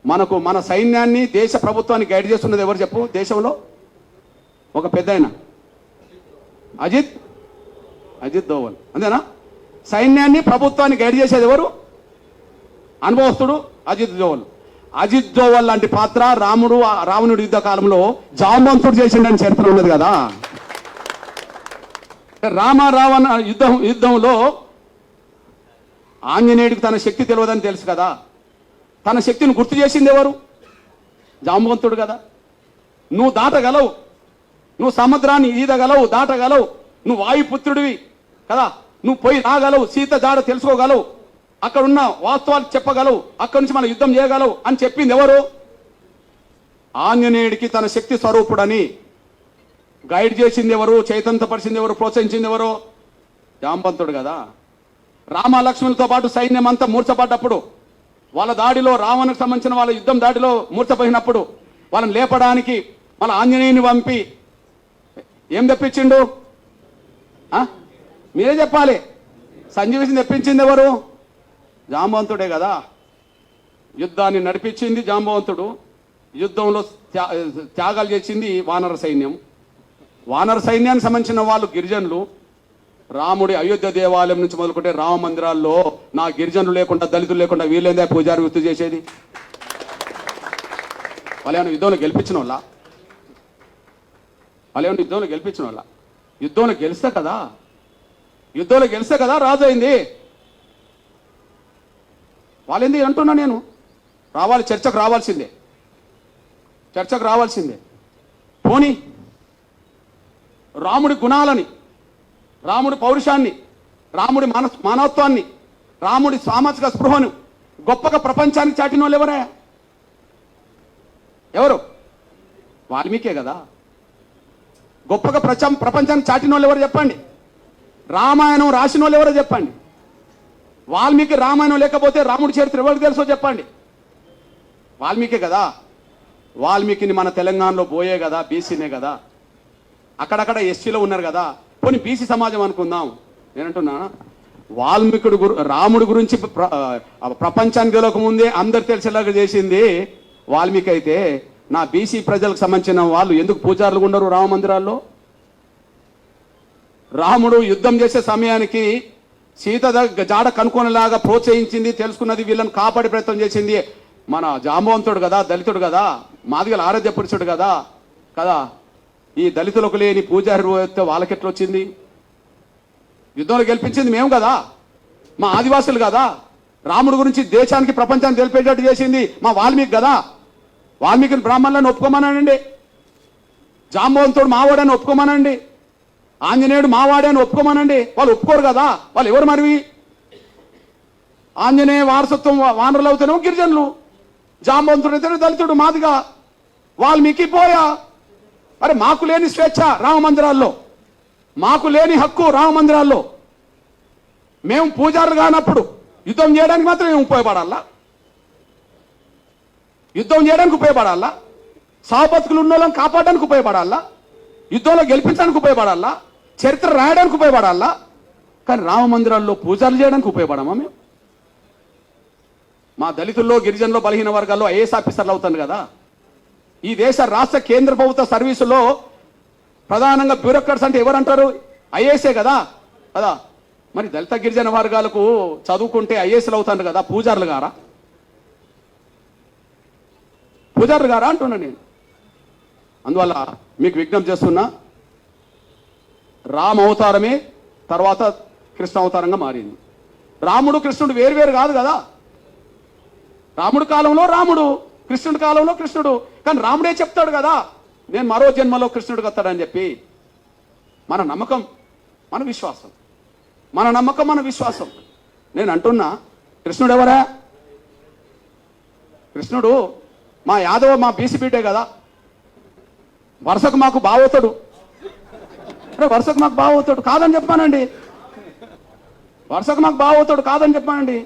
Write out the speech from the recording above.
మన సైన్యాన్ని దేశ ప్రభుత్వాన్ని గైడ్ చేస్తున్నది ఎవరు చెప్పు దేశంలో? ఒక పెద్ద ఆయన అజిత్ దోవల్, అంతేనా? సైన్యాన్ని ప్రభుత్వాన్ని గైడ్ చేసేది ఎవరు? అనుభవస్తుడు అజిత్ దోవల్. అజిత్ దోవల్ లాంటి పాత్ర రావణుడి యుద్ధ కాలంలో జాంబవంతుడు చేసిండని చరిత్ర ఉన్నది కదా. రావణ యుద్ధంలో ఆంజనేయుడికి తన శక్తి తెలియదని తెలుసు కదా. తన శక్తిని గుర్తు చేసింది ఎవరు? జాంబవంతుడు కదా. నువ్వు దాటగలవు, నువ్వు సముద్రాన్ని ఈదగలవు, దాటగలవు, నువ్వు వాయుపుత్రుడివి కదా, నువ్వు పోయి రాగలవు, సీత జాడ తెలుసుకోగలవు, అక్కడున్న వాస్తవాలు చెప్పగలవు, అక్కడి నుంచి మనం యుద్ధం చేయగలవు అని చెప్పింది ఎవరు? ఆంజనేయుడికి తన శక్తి స్వరూపుడని గైడ్ చేసింది ఎవరు? చైతన్యపరిచింది ఎవరు? ప్రోత్సహించింది ఎవరు? జాంబవంతుడు కదా. రామ లక్ష్మణులతో పాటు సైన్యం అంతా మూర్చపడ్డప్పుడు, వాళ్ళ దాడిలో రావణకు సంబంధించిన వాళ్ళ యుద్ధం దాడిలో మూర్చపోయినప్పుడు వాళ్ళని లేపడానికి వాళ్ళ ఆంజనేయుని పంపి ఏం తెప్పించిండు? మీరే చెప్పాలి. సంజీవిని తెప్పించింది ఎవరు? జాంబవంతుడే కదా. యుద్ధాన్ని నడిపించింది జాంబవంతుడు. యుద్ధంలో త్యాగాలు చేసింది వానర సైన్యం. వానర సైన్యానికి సంబంధించిన వాళ్ళు గిరిజనులు. రాముడి అయోధ్య దేవాలయం నుంచి మొదలుకుంటే రామ మందిరాల్లో నా గిరిజనులు లేకుండా, దళితులు లేకుండా వీళ్ళేందే పూజారి వృత్తి చేసేది? వాళ్ళేమన్నా యుద్ధంలో గెలిపించిన వాళ్ళ? యుద్ధంలో గెలిపించిన వాళ్ళ? యుద్ధంలో గెలిస్తే కదా రాజు అయింది. వాళ్ళేంది అంటున్నా నేను. రావాలి, చర్చకు రావాల్సిందే. పోనీ రాముడి గుణాలని, రాముడి పౌరుషాన్ని, రాముడి మానవత్వాన్ని, రాముడి సామాజిక స్పృహను గొప్పగా ప్రపంచానికి చాటిన వాళ్ళు ఎవరు? వాల్మీకే కదా. గొప్పగా ప్రపంచానికి చాటిన వాళ్ళు ఎవరు చెప్పండి? రామాయణం రాసిన వాళ్ళు ఎవరో చెప్పండి? వాల్మీకి రామాయణం లేకపోతే రాముడి చరిత్ర ఎవరికి తెలుసో చెప్పండి? వాల్మీకే కదా. వాల్మీకిని మన తెలంగాణలో పోయే కదా, బీసీనే కదా, అక్కడక్కడ ఎస్సీలో ఉన్నారు కదా. పోనీ బీసీ సమాజం అనుకుందాం. నేనంటున్నా, రాముడి గురించి ప్రపంచానికి తెలియక ముందే అందరు తెలిసేలాగా చేసింది వాల్మీకి అయితే, నా బీసీ ప్రజలకు సంబంధించిన వాళ్ళు ఎందుకు పూజారులు ఉండరు రామ మందిరాల్లో? రాముడు యుద్ధం చేసే సమయానికి సీత జాడ కనుక్కొనేలాగా ప్రోత్సహించింది, తెలుసుకున్నది, వీళ్ళని కాపాడే ప్రయత్నం చేసింది మన జాంబవంతుడు కదా, దళితుడు కదా, మాదిగల ఆరాధ్య పురుషుడు కదా. ఈ దళితులకు లేని పూజారి వాళ్ళకెట్లా వచ్చింది? యుద్ధంలో గెలిపించింది మేము కదా, మా ఆదివాసులు కదా. రాముడు గురించి దేశానికి, ప్రపంచానికి తెలిపేటట్టు చేసింది మా వాల్మీకి కదా. వాల్మీకిని బ్రాహ్మణులను ఒప్పుకోమనండి, జాంబవంతుడు మావాడని ఒప్పుకోమనండి, ఆంజనేయుడు మావాడే అని ఒప్పుకోమనండి. వాళ్ళు ఒప్పుకోరు కదా. వాళ్ళు ఎవరు మరి? ఆంజనేయ వారసత్వం వానరులు అవుతానేమో గిరిజనులు, జాంబవంతుడు అయితే దళితుడు, మాదిగా. వాల్మీకి పోయా. అరే మాకు లేని స్వేచ్ఛ రామ మందిరాల్లో, మాకు లేని హక్కు రామ మందిరాల్లో, మేము పూజారులు కానప్పుడు యుద్ధం చేయడానికి మాత్రం మేము ఉపయోగపడాలా? సాబతుకులు ఉన్న వాళ్ళని కాపాడడానికి ఉపయోగపడాలా? యుద్ధంలో గెలిపించడానికి ఉపయోగపడాలా? చరిత్ర రాయడానికి ఉపయోగపడాలా? కానీ రామ మందిరాల్లో పూజలు చేయడానికి ఉపయోగపడమా మేము? మా దళితుల్లో, గిరిజనుల్లో, బలహీన వర్గాల్లో ఐఏఎస్ ఆఫీసర్లు అవుతాను కదా. ఈ దేశ రాష్ట్ర కేంద్ర ప్రభుత్వ సర్వీసులో ప్రధానంగా బ్యూరోక్రాట్స్ అంటే ఎవరంటారు? ఐఏఎస్ఏ కదా. మరి దళిత గిరిజన వర్గాలకు చదువుకుంటే ఐఏఎస్లు అవుతాను కదా, పూజారులు గారా అంటున్నా నేను. అందువల్ల మీకు విజ్ఞప్తి చేస్తున్నా, రామ అవతారమే తర్వాత కృష్ణ అవతారంగా మారింది. రాముడు కృష్ణుడు వేరు కాదు కదా. రాముడి కాలంలో రాముడు, కృష్ణుడి కాలంలో కృష్ణుడు. కానీ రాముడే చెప్తాడు కదా, నేను మరో జన్మలో కృష్ణుడికి వస్తాడని చెప్పి. మన నమ్మకం మన విశ్వాసం. నేను అంటున్నా, కృష్ణుడు ఎవరా? కృష్ణుడు మా యాదవ, మా బీసీ బిడ్డే కదా. వరుసకు మాకు బావవుతాడు. కాదని చెప్పానండి. వరుసకు మాకు బావవుతాడు కాదని చెప్పానండి.